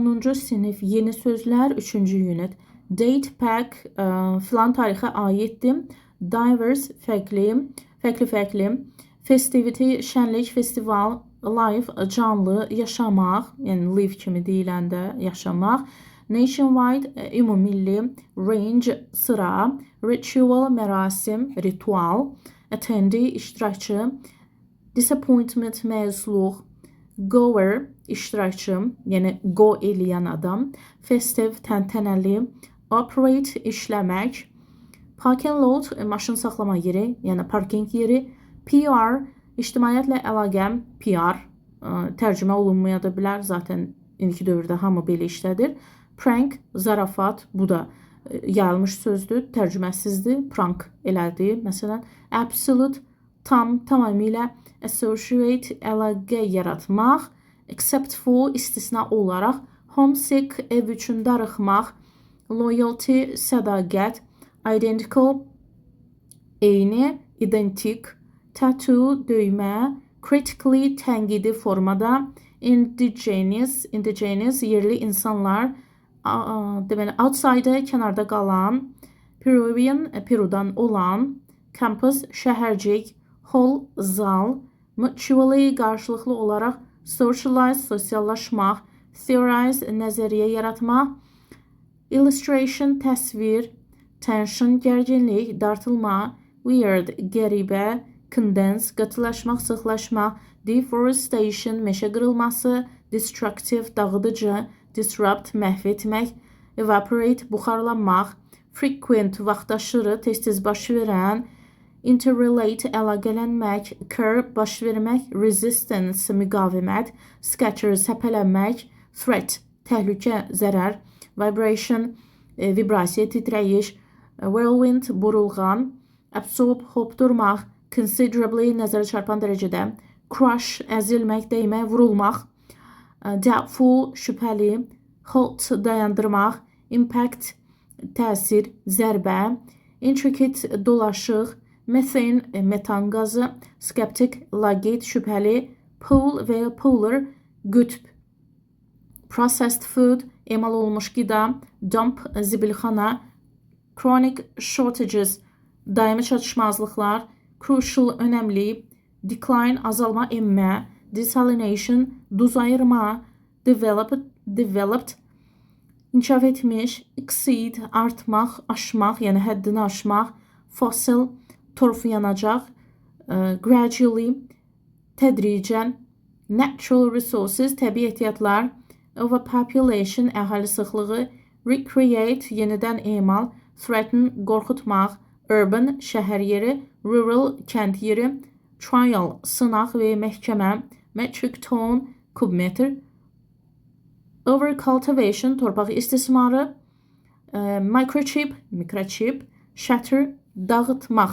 10-cu sinif yeni sözlər 3-cü unit. Date pack filan tarixə aiddir. Diverse fərqli. Festivity şənlik, festival. Life canlı, yaşamaq, yəni live kimi deyiləndə yaşamaq. Nationwide ümumilli. Range sıra. Ritual mərasim, ritual. Attendee iştirakçı. Disappointment məzluq. Goer iştirakçı, yəni go eləyən adam. Festive təntənəli. Operate işləmək. Park and load maşın saxlama yeri, yəni parking yeri. PR ictimaiyyətlə əlaqəm, PR tərcümə olunmaya da bilər. Zaten indiki dövrdə hamı belə işlədir. Prank zarafat, bu da yayılmış sözdür, tərcüməsizdir. Prank elədi. Məsələn, absolute tamamilə. Associate əlaqə yaratmaq. Except for istisna olaraq. Homesick ev üçün darıxmaq. Loyalty sədaqət. Identical eyni, identik. Tattoo döymə. Critically tənqidi formada. Indigenous yerli insanlar. Deməli, outsider kənarda qalan. Peruvian Perudan olan. Campus şəhərcik. Hall zal. Mutually qarşılıqlı olaraq. Socialize sosiallaşmaq. Theorize nəzəriyyə yaratmaq. Illustration təsvir. Tension gərginlik, dartılma. Weird qəribə. Condense qatılaşmaq, sıxlaşmaq. Deforestation meşə qırılması. Destructive dağıdıcı. Disrupt məhv etmək. Evaporate buxarlanmaq. Frequent vaxtaşırı, tez-tez baş verən. Interrelate əlaqələnmək. Occur baş vermək. Resistance müqavimət. Scatter səpələnmək. Threat təhlükə, zərər. Vibration vibrasiya, titrəyiş. Whirlwind burulğan. Absorb hopdurmaq. Considerably nəzərə çarpan dərəcədə. Crush əzilmək, dəymək, vurulmaq. Doubtful şübhəli. Halt dayandırmaq. Impact təsir, zərbə. Intricate dolaşıq. Methane metan qazı. Skeptic laqeyd, şübhəli. Pole və ya polar qütb. Processed food emal olmuş qida. Dump zibilxana. Chronic shortages daimi çatışmazlıqlar. Crucial önəmli. Decline azalma, enmə. Desalination duz ayırma. Developed inkişaf etmiş. Exceed artmaq, aşmaq, yəni həddini aşmaq. Fossil torfu yanacaq. Gradually tədricən. Natural resources təbii ehtiyatlar. Overpopulation əhali sıxlığı. Recreate yenidən emal. Threaten qorxutmaq. Urban şəhər yeri. Rural kənd yeri. Trial sınaq və məhkəmə. Metric ton kubmetr. Overcultivation torpaq istismarı. Microchip mikrochip. Shatter dağıtmaq,